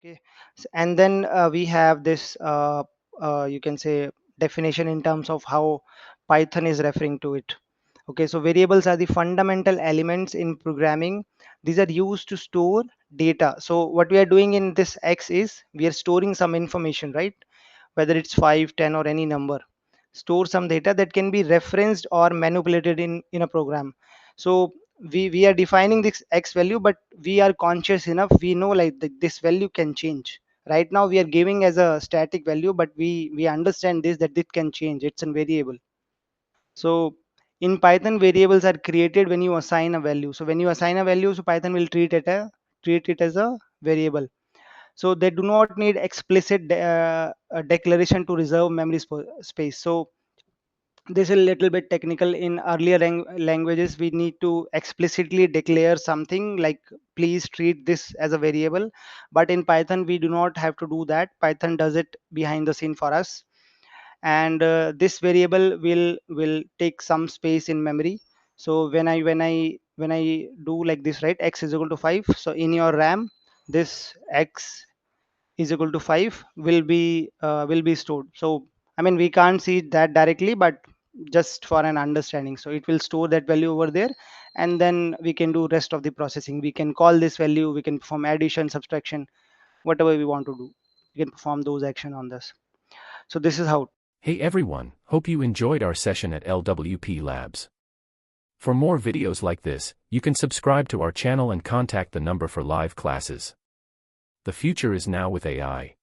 Okay. And then we have this, you can say, definition in terms of how Python is referring to it. Okay, so variables are the fundamental elements in programming. These are used to store data. So what we are doing in this X is we are storing some information, right? Whether it's 5, 10, or any number. Store some data that can be referenced or manipulated in a program. So we are defining this X value, but we are conscious enough, we know like this value can change. Right now we are giving as a static value, but we understand this, that it can change, it's a variable. So in Python, variables are created when you assign a value. So when you assign a value, so Python will treat it as a variable. So they do not need explicit declaration to reserve memory space. So this is a little bit technical. In earlier languages, we need to explicitly declare something like please treat this as a variable, but in Python we do not have to do that. Python does it behind the scene for us. And this variable will take some space in memory. So when I do like this, right, x is equal to 5, so in your RAM this x is equal to 5 will be stored. So I mean we can't see that directly, but just for an understanding, so it will store that value over there, and then we can do rest of the processing. We can call this value, we can perform addition, subtraction, whatever we want to do. We can perform those action on this. So this is how. Hey everyone, hope you enjoyed our session at LWP Labs. For more videos like this, you can subscribe to our channel and contact the number for live classes. The future is now with AI.